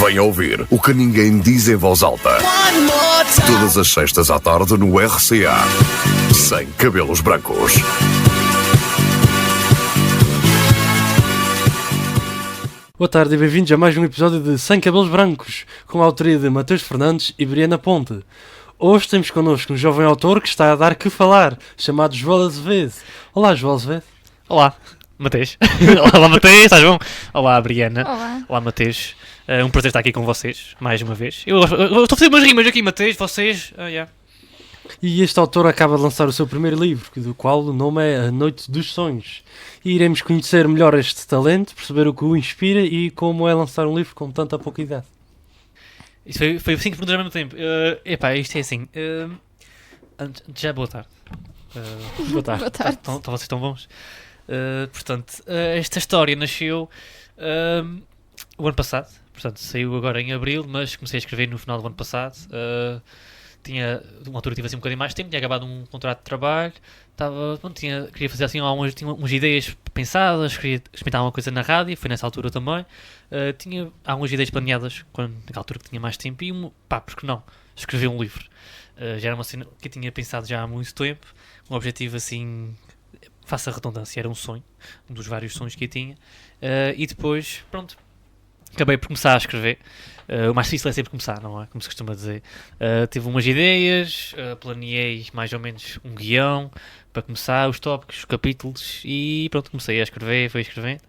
Venha ouvir o que ninguém diz em voz alta. Todas as sextas à tarde no RCA. Sem cabelos brancos. Boa tarde e bem-vindos a mais um episódio de Sem Cabelos Brancos, com a autoria de Mateus Fernandes e Briana Ponte. Hoje temos connosco um jovem autor que está a dar que falar, chamado Joel Azevedo. Olá, Joel Azevedo. Olá, Mateus. Olá, Mateus, estás bom? Olá, Briana. Olá, Mateus. É um prazer estar aqui com vocês, mais uma vez. Eu estou a fazer umas rimas aqui, Mateus, vocês... E este autor acaba de lançar o seu primeiro livro, do qual o nome é A Noite dos Sonhos. E iremos conhecer melhor este talento, perceber o que o inspira e como é lançar um livro com tanta pouca idade. Isso foi 5 perguntas ao mesmo tempo. Isto é assim... já boa tarde. Boa tarde. Boa tarde. Então vocês estão bons? Portanto, esta história nasceu o ano passado. Portanto, saiu agora em abril, mas comecei a escrever no final do ano passado. Uma altura tive assim um bocadinho mais tempo, tinha acabado um contrato de trabalho, queria fazer assim tinha umas ideias pensadas, queria experimentar alguma coisa na rádio, foi nessa altura também. Tinha algumas ideias planeadas naquela altura que tinha mais tempo e porque não? Escrever um livro. Já era uma cena que eu tinha pensado já há muito tempo, um objetivo assim, faça a redundância, era um sonho, um dos vários sonhos que eu tinha. E depois, pronto, acabei por começar a escrever. O mais difícil é sempre começar, não é? Como se costuma dizer. Tive umas ideias, planeei mais ou menos um guião para começar, os tópicos, os capítulos e pronto, comecei a escrever, fui escrevendo.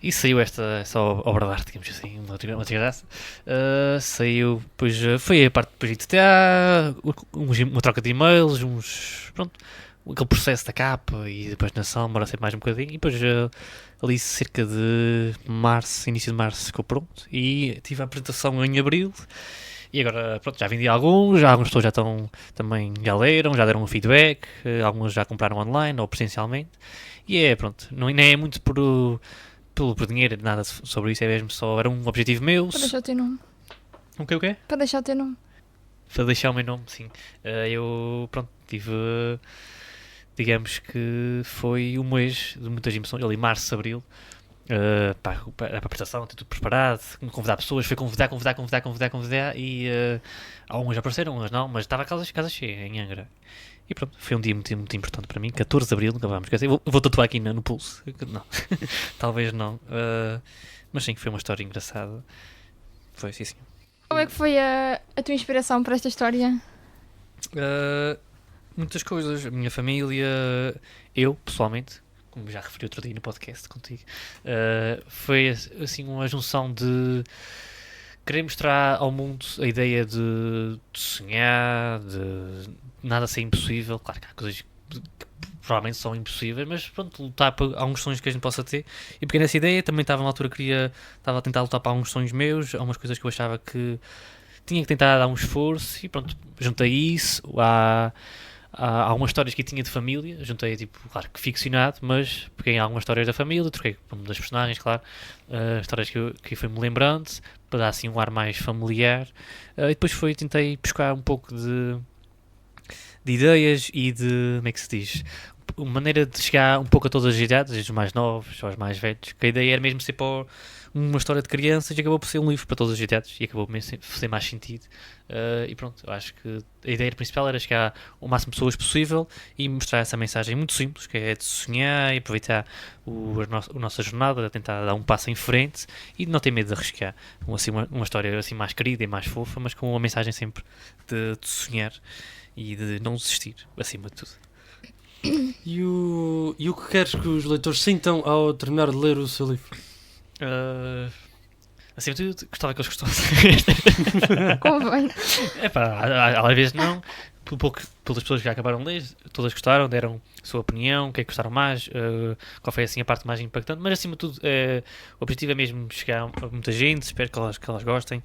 E saiu essa obra de arte, digamos assim, uma desgraça. Saiu, depois foi a parte depois de editar, uma troca de e-mails, pronto, aquele processo da capa e depois na ação, demora sempre mais um bocadinho. E depois ali cerca de março, início de março ficou pronto. E tive a apresentação em abril. E agora, pronto, já vendi algumas pessoas já estão, também já leram, já deram um feedback, algumas já compraram online ou presencialmente. E pronto, nem é muito por dinheiro, nada sobre isso, é mesmo só, era um objetivo meu. Para deixar o teu nome. O quê? Para deixar o teu nome. Para deixar o meu nome, sim. Eu, pronto, tive... digamos que foi um mês de muitas emoções, ali março, abril, para a apresentação, ter tudo preparado, convidar pessoas, foi convidar e algumas apareceram, algumas não, mas estava a casa cheia em Angra. E pronto, foi um dia muito, muito importante para mim, 14 de abril, nunca vamos esquecer, vou tatuar aqui no pulso, não, talvez não, mas sim, foi uma história engraçada, foi sim. Como é que foi a tua inspiração para esta história? Muitas coisas, a minha família, eu pessoalmente, como já referi outro dia no podcast contigo, foi assim uma junção de querer mostrar ao mundo a ideia de sonhar, de nada ser impossível. Claro que há coisas que provavelmente são impossíveis, mas pronto, lutar por alguns sonhos que a gente possa ter. E peguei nessa ideia, também estava na altura, estava a tentar lutar para alguns sonhos meus, algumas coisas que eu achava que tinha que tentar dar um esforço e pronto, juntei isso Há algumas histórias que eu tinha de família, juntei, claro que ficcionado, mas peguei algumas histórias da família, troquei por das personagens, claro, histórias que fui-me lembrando, para dar assim um ar mais familiar, e depois tentei buscar um pouco de ideias e de, como é que se diz, uma maneira de chegar um pouco a todas as idades, desde os mais novos aos mais velhos, que a ideia era mesmo ser para uma história de crianças e acabou por ser um livro para todas as idades e acabou por fazer mais sentido. E pronto, eu acho que a ideia principal era chegar ao máximo de pessoas possível e mostrar essa mensagem muito simples, que é de sonhar e aproveitar a nossa jornada, de tentar dar um passo em frente e de não ter medo de arriscar. Uma história assim mais querida e mais fofa, mas com uma mensagem sempre de sonhar e de não desistir, acima de tudo. E o que queres que os leitores sintam ao terminar de ler o seu livro? Acima de tudo, gostava que eles gostassem. Convém. Às vezes não. Pelas pessoas que já acabaram de ler, todas gostaram, deram a sua opinião, o que é que gostaram mais, qual foi assim a parte mais impactante, mas acima de tudo o objetivo é mesmo chegar a muita gente, espero que elas gostem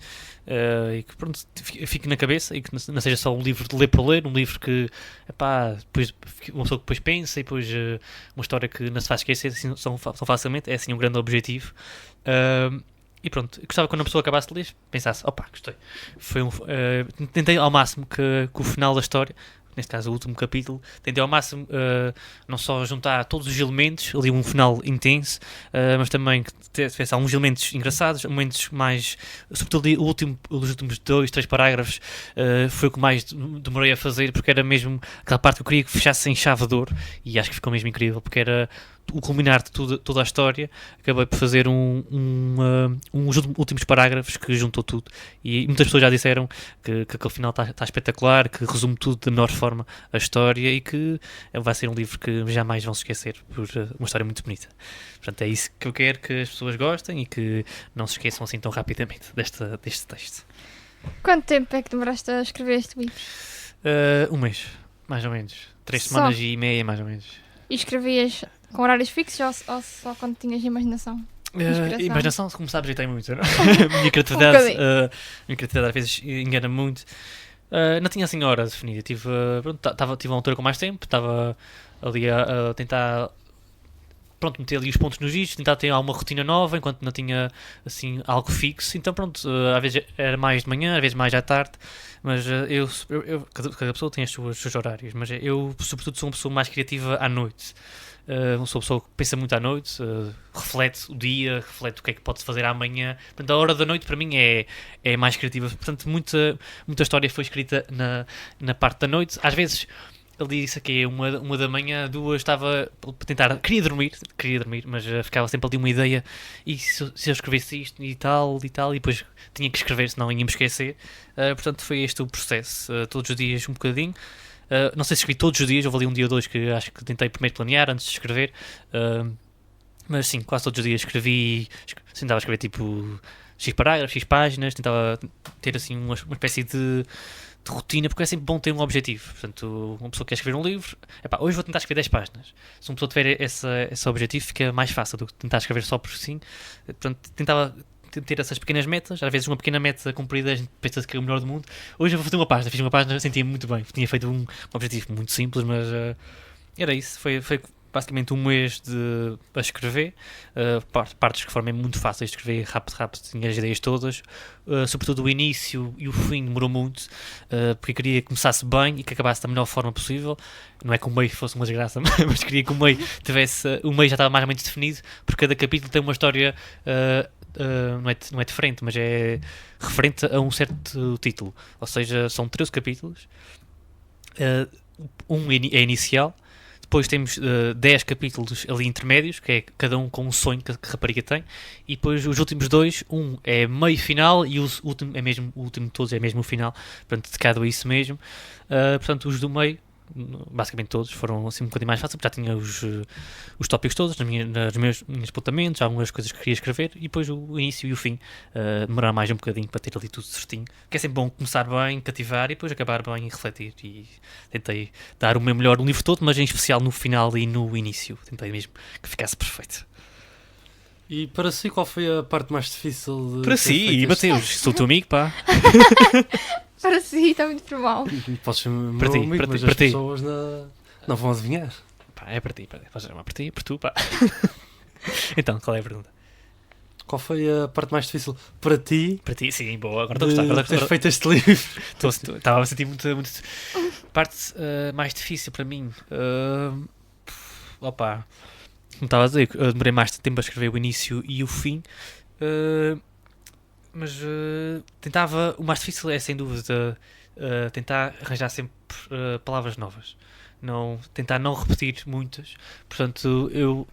e que pronto, fique na cabeça e que não seja só um livro de ler por ler, um livro que depois uma pessoa que depois pensa e depois uma história que não se faz esquecer assim, tão facilmente, é assim um grande objetivo. E pronto, gostava que quando a pessoa acabasse de ler, pensasse, gostei. Tentei ao máximo que o final da história neste caso o último capítulo, tentei ao máximo não só juntar todos os elementos, ali um final intenso, mas também que tivesse alguns elementos engraçados, momentos mais, sobretudo os últimos 2, 3 parágrafos, foi o que mais demorei a fazer, porque era mesmo aquela parte que eu queria que fechasse em chave de ouro, e acho que ficou mesmo incrível, porque era o culminar de toda a história. Acabei por fazer uns últimos parágrafos que juntou tudo, e muitas pessoas já disseram que aquele final está espetacular, que resume tudo da melhor forma a história, e que vai ser um livro que jamais vão se esquecer, por uma história muito bonita. Portanto, é isso que eu quero que as pessoas gostem e que não se esqueçam assim tão rapidamente deste texto. Quanto tempo é que demoraste a escrever este livro? Um mês, mais ou menos. 3 Só? semanas e meia, mais ou menos. E escrevias com horários fixos ou só quando tinhas imaginação? Inspiração. Imaginação, como sabes, eu tenho muito. Não? Minha criatividade, bocadinho. minha criatividade às vezes engana muito. Não tinha assim hora definida. Tive uma altura com mais tempo, estava ali a tentar meter ali os pontos nos is, tentar ter alguma rotina nova enquanto não tinha assim algo fixo. Então às vezes era mais de manhã, às vezes mais à tarde, mas cada pessoa tem os seus horários, mas eu sobretudo sou uma pessoa mais criativa à noite. Sou uma pessoa que pensa muito à noite, reflete o dia, reflete o que é que pode fazer amanhã. Portanto, a hora da noite para mim é mais criativa. Portanto, muita história foi escrita na parte da noite. Às vezes, ele disse que uma da manhã, 2, estava a tentar, queria dormir, mas ficava sempre ali uma ideia, e se eu escrevesse isto e tal, e depois tinha que escrever, senão ia-me esquecer. Portanto, foi este o processo, todos os dias um bocadinho. Não sei se escrevi todos os dias, houve ali um dia ou dois que acho que tentei primeiro planear antes de escrever, mas sim, quase todos os dias tentava escrever tipo X parágrafos, X páginas, tentava ter assim uma espécie de rotina, porque é sempre bom ter um objetivo. Portanto, uma pessoa que quer escrever um livro, hoje vou tentar escrever 10 páginas. Se uma pessoa tiver esse objetivo, fica mais fácil do que tentar escrever só por si. Portanto, tentava ter essas pequenas metas. Às vezes uma pequena meta cumprida, a gente pensa que é o melhor do mundo. Hoje eu vou fazer uma página, fiz uma página, sentia-me muito bem. Tinha feito um objetivo muito simples, mas era isso. Foi basicamente um mês a escrever, partes que foram muito fáceis de escrever, rápido, tinha as ideias todas, sobretudo o início e o fim demorou muito, porque eu queria que começasse bem e que acabasse da melhor forma possível. Não é que o meio fosse uma desgraça, mas queria que o meio o meio já estava mais ou menos definido, porque cada capítulo tem uma história, não é diferente, mas é referente a um certo título, ou seja, são 13 capítulos, um é inicial. Depois temos 10 capítulos ali intermédios, que é cada um com um sonho que a rapariga tem. E depois os últimos 2, um é meio final e o último de todos é mesmo o final. Portanto, dedicado a isso mesmo. Portanto, os do meio, basicamente todos, foram assim um bocadinho mais fáceis, porque já tinha os tópicos todos nos meus apontamentos, algumas coisas que queria escrever, e depois o início e o fim demorar mais um bocadinho para ter ali tudo certinho, que é sempre bom começar bem, cativar e depois acabar bem e refletir. E tentei dar o meu melhor no livro todo, mas em especial no final e no início, tentei mesmo que ficasse perfeito. E para si, qual foi a parte mais difícil de Para ter si, feito Mateus, sou teu amigo, pá. Para si, está muito formal. Podes ser meu Para ti, amigo, para mas ti, as para ti. pessoas não vão adivinhar. Pá, é para ti, podes chamar por ti, por tu, pá. Então, qual é a pergunta? Qual foi a parte mais difícil para ti Para ti, sim, boa, agora estou a gostar. de ter feito este livro? Estava a sentir muito. Parte mais difícil para mim. Opa, como estava a dizer, eu demorei mais tempo a escrever o início e o fim. Mas tentava. O mais difícil é sem dúvida tentar arranjar sempre palavras novas. Tentar não repetir muitas. Portanto, eu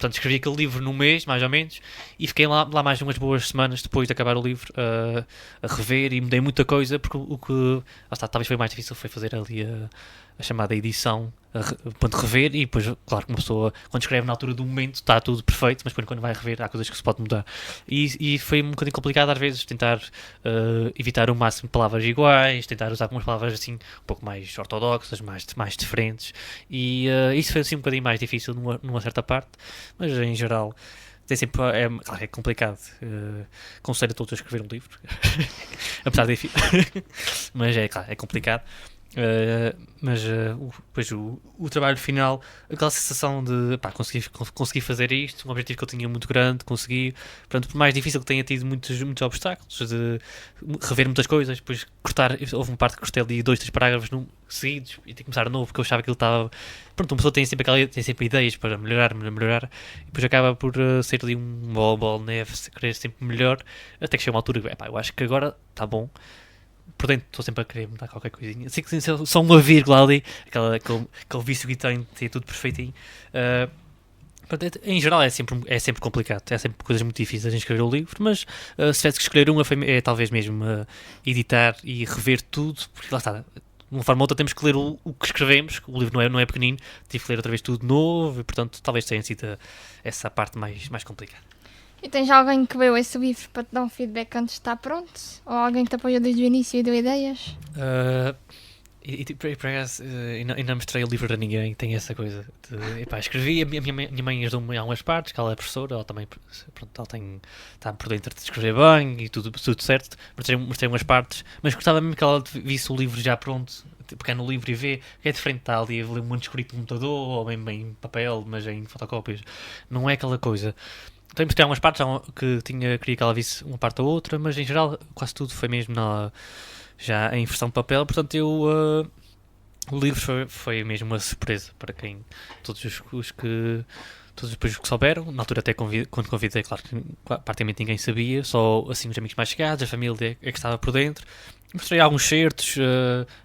escrevi aquele livro num mês, mais ou menos, e fiquei lá mais umas boas semanas depois de acabar o livro a rever, e mudei muita coisa, porque o que talvez foi mais difícil foi fazer ali a chamada edição, quando rever, e depois, claro, que uma pessoa, quando escreve na altura do momento, está tudo perfeito, mas depois quando vai rever há coisas que se pode mudar. E foi um bocadinho complicado às vezes tentar evitar o máximo de palavras iguais, tentar usar algumas palavras assim um pouco mais ortodoxas, mais diferentes, e isso foi assim um bocadinho mais difícil numa certa parte, mas em geral tem sempre, claro, é complicado. Aconselho a todos a escrever um livro apesar de difícil mas claro, é complicado. Mas depois o trabalho final, aquela sensação de consegui fazer isto, um objetivo que eu tinha muito grande, consegui. Portanto, por mais difícil que tenha tido muitos obstáculos, de rever muitas coisas, depois cortar, houve uma parte que cortei ali 2, 3 parágrafos seguidos e ter que começar de novo, porque eu achava que ele estava. Pronto, uma pessoa tem sempre ideias para melhorar, e depois acaba por ser ali um bola de neve, querer sempre melhor, até que chega uma altura que eu acho que agora está bom. Por dentro estou sempre a querer mudar qualquer coisinha. Sei que só uma vírgula ali, aquele vício que tem tudo perfeitinho. Em geral é sempre complicado, é sempre coisas muito difíceis em escrever o livro, mas se tivesse que escolher uma, é talvez mesmo editar e rever tudo, porque lá está, de uma forma ou outra temos que ler o que escrevemos, o livro não é pequenino, tive que ler outra vez tudo de novo, e portanto talvez tenha sido essa parte mais complicada. E tens alguém que leu esse livro para te dar um feedback antes de estar pronto? Ou alguém que te apoiou desde o início e deu ideias? Por acaso, ainda mostrei o livro a ninguém, tem essa coisa de, escrevi, a minha mãe ajudou-me em algumas partes, que ela é professora, ela também, pronto, ela está por dentro de escrever bem e tudo certo, mostrei umas partes, mas gostava mesmo que ela visse o livro já pronto, pegar no livro e ver, que é diferente, está ali a ler um manuscrito no computador, ou bem em papel, mas em fotocópias, não é aquela coisa. Então mostrei algumas partes queria que ela visse uma parte ou outra, mas em geral quase tudo foi mesmo já em versão de papel, portanto o livro foi mesmo uma surpresa para todos os que souberam, na altura até quando convidei, claro que praticamente ninguém sabia, só assim os amigos mais chegados, a família é que estava por dentro. Mostrei alguns certos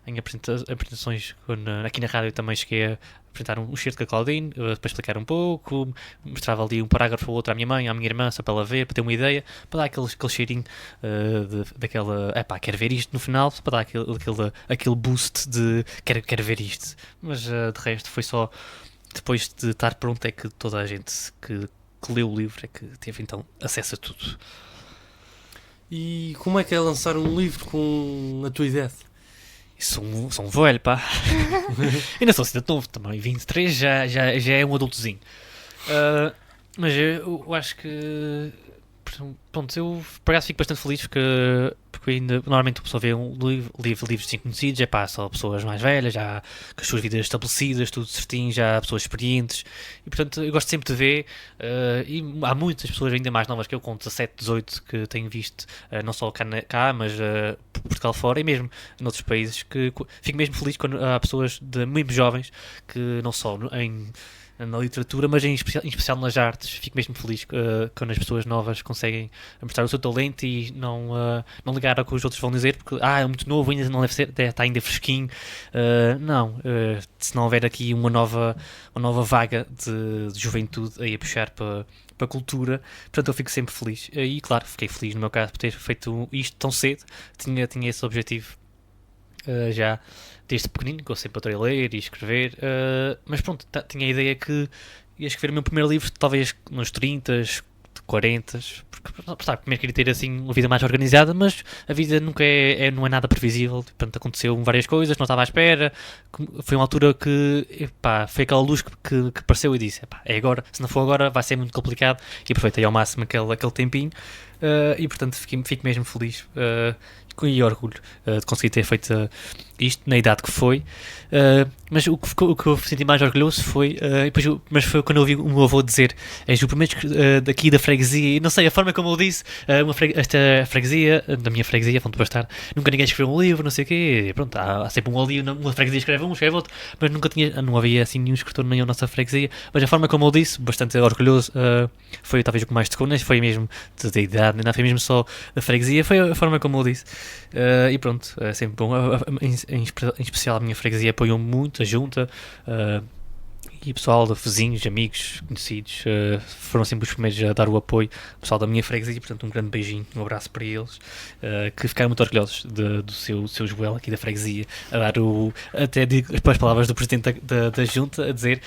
em apresentações, aqui na rádio também cheguei a apresentar um certo com a Claudine, para explicar um pouco, mostrava ali um parágrafo ou outro à minha mãe, à minha irmã, só para ela ver, para ter uma ideia, para dar aquele cheirinho daquela, quero ver isto no final, para dar aquele boost de quero ver isto. Mas de resto foi só, depois de estar pronto, é que toda a gente que leu o livro é que teve então acesso a tudo. E como é que é lançar um livro com a tua idade? Sou um velho, pá. Ainda sou assim de novo também. 23 já é um adultozinho. Mas eu acho que... Pronto, eu por acaso fico bastante feliz porque ainda normalmente a pessoa vê livros assim conhecidos, só pessoas mais velhas, já com as suas vidas estabelecidas, tudo certinho, já pessoas experientes, e portanto eu gosto sempre de ver, e há muitas pessoas ainda mais novas que eu, com 17, 18, que tenho visto, não só cá mas por Portugal fora, e mesmo noutros países, que fico mesmo feliz quando há pessoas mesmo jovens, que não só na literatura, mas em especial nas artes. Fico mesmo feliz quando as pessoas novas conseguem mostrar o seu talento e não ligar ao que os outros vão dizer, porque é muito novo, ainda não deve ser, está ainda fresquinho. Se não houver aqui uma nova vaga de juventude aí a puxar para a cultura, portanto eu fico sempre feliz. E claro, fiquei feliz no meu caso por ter feito isto tão cedo, tinha esse objetivo já desde pequenino, que eu sempre adorei ler e escrever, mas pronto, tinha a ideia que ia escrever o meu primeiro livro talvez nos 30, 40, porque primeiro queria ter assim uma vida mais organizada, mas a vida nunca não é nada previsível, portanto aconteceu várias coisas, não estava à espera, foi uma altura que foi aquela luz que apareceu e disse, é agora, se não for agora vai ser muito complicado, e aproveitei ao máximo aquele tempinho, e portanto fico mesmo feliz e orgulho de conseguir ter feito isto na idade que foi, mas o que eu senti mais orgulhoso foi quando eu ouvi o meu avô dizer: és o primeiro daqui da freguesia, e não sei, a forma como eu disse, esta freguesia, da minha freguesia, Fonte Bastar, nunca ninguém escreveu um livro, não sei o quê, e pronto, há sempre um ali, uma freguesia escreve outro, mas não havia assim nenhum escritor na nossa freguesia, mas a forma como eu disse, bastante orgulhoso, foi talvez o que mais tocou, não foi mesmo da idade, não foi mesmo só da freguesia, foi a forma como eu disse, e pronto, é sempre bom. Em especial a minha freguesia apoiou-me muito, a junta, e o pessoal de vizinhos, amigos, conhecidos, foram sempre os primeiros a dar o apoio, o pessoal da minha freguesia, portanto um grande beijinho, um abraço para eles, que ficaram muito orgulhosos do seu Joel aqui da freguesia, a dar até digo as palavras do presidente da junta, a dizer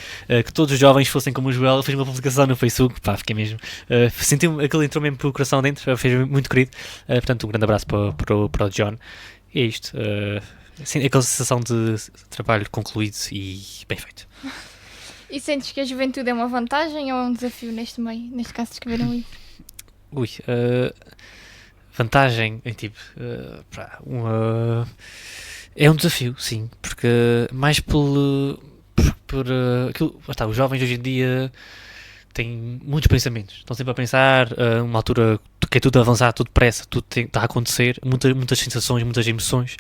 que todos os jovens fossem como o Joel. Ele fez uma publicação no Facebook, fiquei mesmo, aquele entrou mesmo pelo coração dentro, fez muito querido, portanto um grande abraço para o John, e é isto. Aquela sensação de trabalho concluído e bem feito. E sentes que a juventude é uma vantagem ou é um desafio neste meio, neste caso de escrever um livro? Vantagem em tipo, É um desafio, sim, porque mais por aquilo, lá está, os jovens hoje em dia têm muitos pensamentos, estão sempre a pensar, uma altura que é tudo avançado, tudo depressa, tudo está a acontecer, muitas sensações, muitas emoções,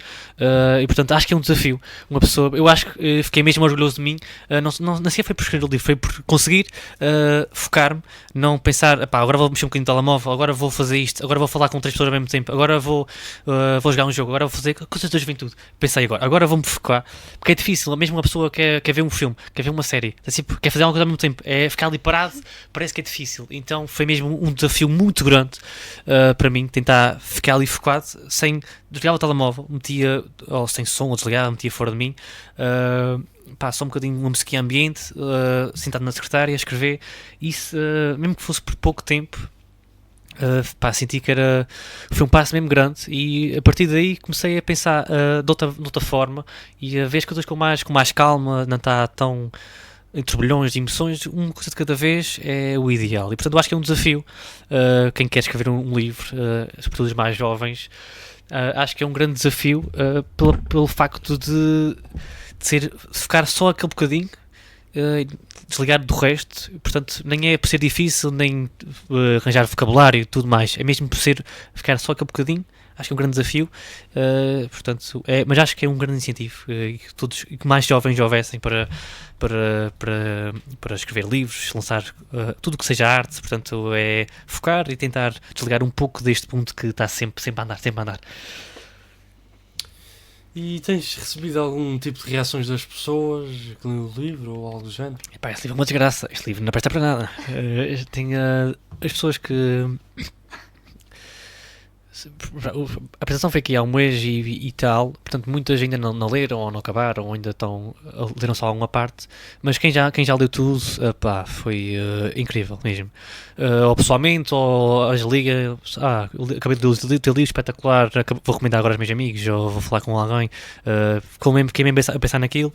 e portanto acho que é um desafio. Uma pessoa, eu acho que fiquei mesmo orgulhoso de mim, não sei foi por escrever o livro, foi por conseguir focar-me, não pensar, epá, agora vou mexer um bocadinho no telemóvel, agora vou fazer isto, agora vou falar com 3 pessoas ao mesmo tempo, agora vou jogar um jogo, agora vou fazer coisas da juventude. Pensei agora vou-me focar, porque é difícil, mesmo uma pessoa quer ver um filme, quer ver uma série, assim, quer fazer alguma coisa ao mesmo tempo, é ficar ali parado, parece que é difícil. Então foi mesmo um desafio muito grande para mim, tentar ficar ali focado, sem desligar o telemóvel, metia, ou sem som, ou desligava, metia fora de mim, só um bocadinho uma musiquinha ambiente, sentado na secretária, a escrever, isso, mesmo que fosse por pouco tempo, senti que foi um passo mesmo grande, e a partir daí comecei a pensar de outra forma, e a ver as coisas com mais calma, não está tão em turbilhões de emoções, uma coisa de cada vez é o ideal. E portanto eu acho que é um desafio, quem quer escrever um livro, sobretudo os mais jovens, acho que é um grande desafio pelo facto de ficar só aquele bocadinho, desligar do resto. Portanto nem é por ser difícil, nem arranjar vocabulário e tudo mais, é mesmo por ficar só aquele bocadinho. Acho que é um grande desafio, mas acho que é um grande incentivo, que mais jovens houvessem para escrever livros, lançar tudo que seja arte. Portanto, é focar e tentar desligar um pouco deste ponto que está sempre a andar. E tens recebido algum tipo de reações das pessoas que lêem o livro ou algo do género? Epá, este livro é uma desgraça, este livro não presta para nada. Tem as pessoas que... A apresentação foi aqui há um mês e tal, portanto muitas ainda não leram ou não acabaram, ou ainda leram só alguma parte, mas quem já leu tudo, foi incrível mesmo. Ou pessoalmente, ou as ligas, acabei de ler o teu livro, espetacular, vou recomendar agora aos meus amigos, ou vou falar com alguém, fiquei mesmo a pensar naquilo.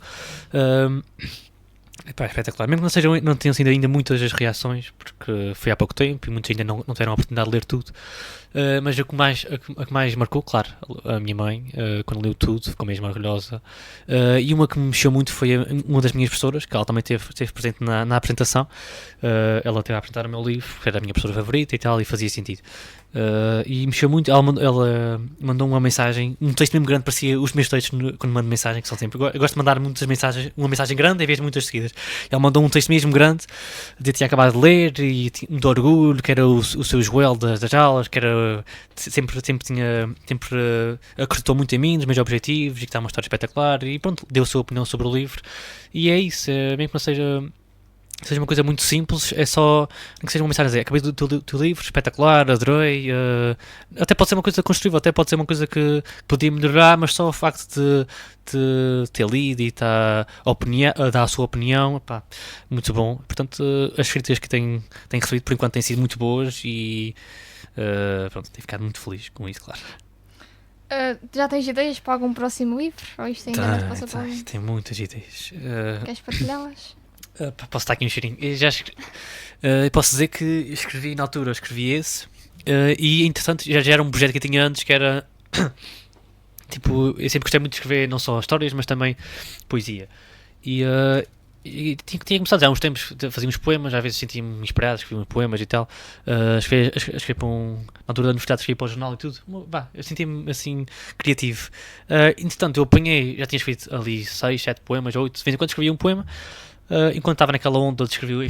Espetacular, mesmo que não tenham sido ainda muitas as reações, porque foi há pouco tempo e muitos ainda não tiveram a oportunidade de ler tudo, mas a que mais marcou, claro, a minha mãe, quando leu tudo, ficou mesmo orgulhosa, e uma que me mexeu muito foi uma das minhas professoras, que ela também esteve presente na apresentação. Ela teve a apresentar o meu livro, que era a minha professora favorita e tal, e fazia sentido. E mexeu muito. Ela mandou uma mensagem, um texto mesmo grande, parecia os meus textos quando mando mensagem, que são sempre, eu gosto de mandar muitas mensagens, uma mensagem grande em vez de muitas seguidas. Ela mandou um texto mesmo grande, eu tinha acabado de ler, e muito orgulho, que era o seu Joel das aulas, que era sempre acreditou muito em mim, nos meus objetivos, e que está uma história espetacular, e pronto, deu a sua opinião sobre o livro. E é isso, mesmo que não seja uma coisa muito simples, é só que seja uma mensagem a dizer: acabei do teu livro, espetacular, adorei. Até pode ser uma coisa construtiva, até pode ser uma coisa que podia melhorar, mas só o facto de ter lido e estar a dar a sua opinião, muito bom. Portanto, as críticas que tenho recebido por enquanto têm sido muito boas, e tenho ficado muito feliz com isso, claro. Já tens ideias para algum próximo livro? Ou isto ainda não te passa por mim? Tenho muitas ideias. Queres partilhá-las? Posso estar aqui um cheirinho. Posso dizer que escrevi esse, e interessante, já era um projeto que eu tinha antes, que era tipo, eu sempre gostei muito de escrever não só histórias, mas também poesia, e tinha começado já há uns tempos, fazia uns poemas, às vezes sentia-me inspirado, escrevia uns poemas e tal, escrevi para na altura da universidade, escrevi para o jornal e tudo, eu sentia-me assim criativo. Entretanto eu apanhei, já tinha escrito ali 6, 7 poemas, 8, de vez em quando escrevia um poema. Enquanto estava naquela onda de escrever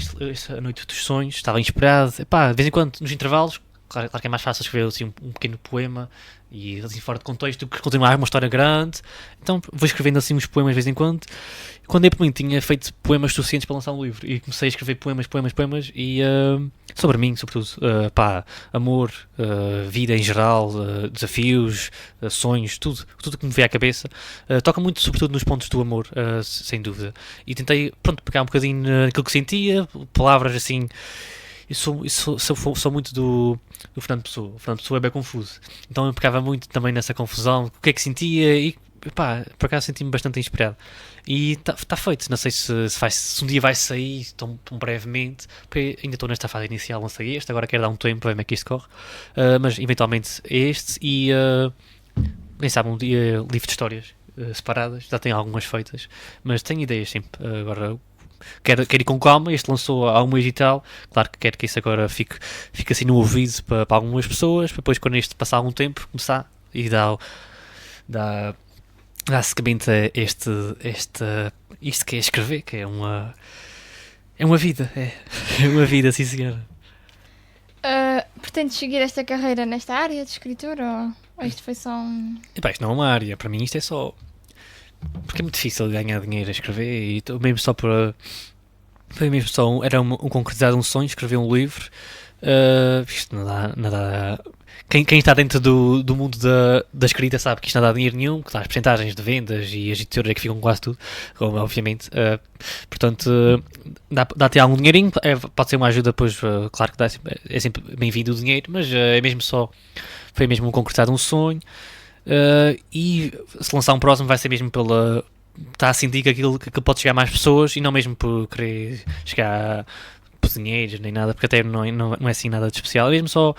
A Noite dos Sonhos, estava inspirado, de vez em quando, nos intervalos, claro que é mais fácil escrever assim, um pequeno poema, e assim fora de contexto, do que continuar uma história grande. Então vou escrevendo assim uns poemas de vez em quando. Quando eu por mim tinha feito poemas suficientes para lançar um livro, e comecei a escrever poemas, e sobre mim, sobretudo, amor, vida em geral, desafios, sonhos, tudo que me veio à cabeça. Toca muito, sobretudo, nos pontos do amor, sem dúvida. E tentei, pegar um bocadinho naquilo que sentia, palavras assim. Eu sou muito do Fernando Pessoa. O Fernando Pessoa é bem confuso, então eu pegava muito também nessa confusão, o que é que sentia, e por acaso senti-me bastante inspirado, e está feito. Não sei se um dia vai sair tão brevemente, porque ainda estou nesta fase inicial, não sei este, agora quero dar um tempo para ver como é que isto corre, mas eventualmente este, e quem sabe um dia livro de histórias, separadas, já tenho algumas feitas, mas tenho ideias sim. Agora quero ir com calma. Este lançou há um mês e tal. Claro que quero que isso agora fique assim no ouvido para algumas pessoas, para depois, quando este passar algum tempo, começar e dar seguimento a isto que é escrever, que é uma vida, é uma vida, sim senhora. Pretendes seguir esta carreira nesta área de escritura ou isto foi só um... Epá, isto não é uma área, para mim isto é só... Porque é muito difícil ganhar dinheiro a escrever e mesmo só para... Foi mesmo só era concretizar um sonho, escrever um livro. Isto não dá nada... Quem está dentro do mundo da escrita sabe que isto não dá dinheiro nenhum, que dá as percentagens de vendas e as editoras é que ficam com quase tudo, obviamente. Portanto, dá-te algum dinheirinho, pode ser uma ajuda, pois, claro que é sempre bem-vindo o dinheiro, mas é mesmo só, foi mesmo concretizar um sonho. E se lançar um próximo vai ser mesmo está a sentir que aquilo pode chegar a mais pessoas e não mesmo por querer chegar por dinheiro nem nada, porque até não é assim nada de especial, é mesmo só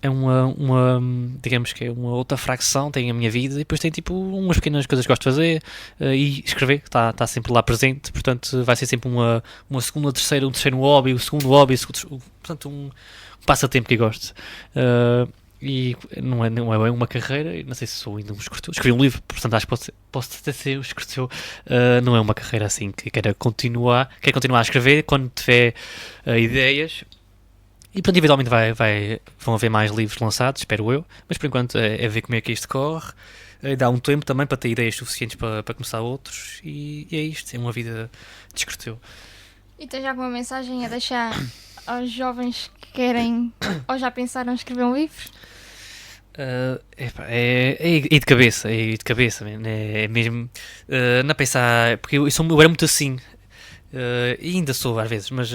é uma digamos que é uma outra fracção, tem a minha vida e depois tem tipo umas pequenas coisas que gosto de fazer e escrever, que está sempre lá presente, portanto vai ser sempre uma segunda, terceira, um terceiro hobby, o segundo hobby, portanto um passatempo que eu gosto. E não é bem uma carreira, não sei se sou ainda um escritor, escrevi um livro, portanto acho que posso até ser um escritor, não é uma carreira assim que quero continuar a escrever quando tiver ideias, e portanto eventualmente vão haver mais livros lançados, espero eu, mas por enquanto é ver como é que isto corre, dá um tempo também para ter ideias suficientes para começar outros, e é isto, é uma vida de escritor. E tens alguma mensagem a deixar aos jovens que querem ou já pensaram em escrever um livro? É de cabeça, man. É mesmo não pensar, porque eu era muito assim, e ainda sou às vezes, mas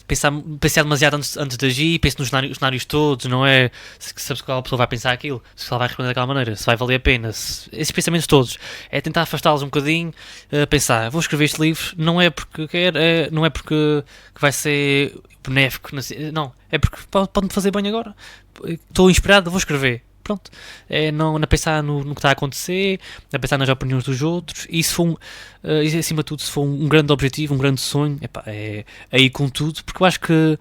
pensar demasiado antes de agir, penso nos cenários todos, não é se qual pessoa vai pensar aquilo, se ela vai responder daquela maneira, se vai valer a pena, esses pensamentos todos, é tentar afastá-los um bocadinho, pensar, vou escrever este livro, não é porque quero, não é porque que vai ser benéfico, não, é porque pode-me fazer bem agora, estou inspirado, vou escrever. Pronto, não pensar no que está a acontecer, a pensar nas opiniões dos outros, e se for e acima de tudo, se for um grande objetivo, um grande sonho, é ir com tudo, porque eu acho que,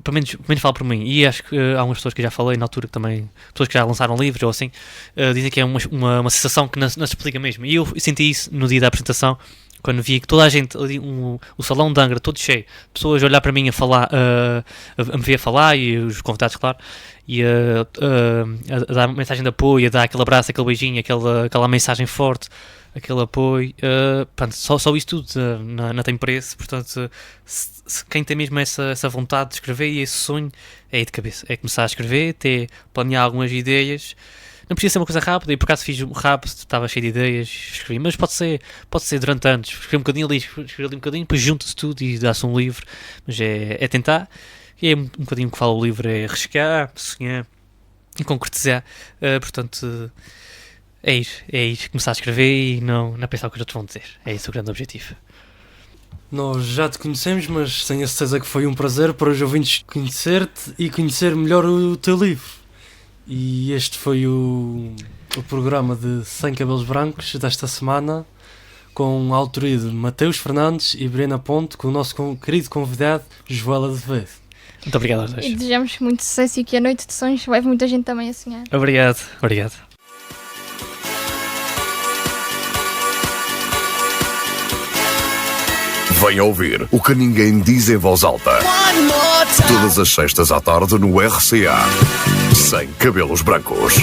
pelo menos falo por mim, e acho que há algumas pessoas que já falei na altura, que também, pessoas que já lançaram livros ou assim, dizem que é uma sensação que não se explica mesmo, e eu senti isso no dia da apresentação, quando vi que toda a gente, o salão de Angra todo cheio, pessoas a olhar para mim a falar, a me ver falar, e os convidados, claro, e a dar mensagem de apoio, a dar aquele abraço, aquele beijinho, aquela mensagem forte, aquele apoio, pronto, só isso tudo não tem preço, portanto, se quem tem mesmo essa vontade de escrever e esse sonho, é ir de cabeça, é começar a escrever, planear algumas ideias. Não precisa ser uma coisa rápida, e por acaso fiz rápido, estava cheio de ideias, escrevi, mas pode ser durante anos, escrever um bocadinho ali, escrever ali um bocadinho, depois junta-se tudo e dá-se um livro, mas é tentar, e é um bocadinho que fala o livro, é arriscar, sonhar e concretizar, portanto, é ir, começar a escrever e não pensar o que os outros vão dizer, é esse o grande objetivo. Nós já te conhecemos, mas tenho a certeza que foi um prazer para os ouvintes conhecer-te e conhecer melhor o teu livro. E este foi o programa de Sem Cabelos Brancos desta semana, com a autoria de Mateus Fernandes e Briana Ponte, com o nosso querido convidado Joel Azevedo. Muito obrigado aos dois. E desejamos muito sucesso e que a noite de sonhos leve muita gente também a sonhar. Obrigado. Venha ouvir o que ninguém diz em voz alta. Todas as sextas à tarde no RCA. Sem Cabelos Brancos.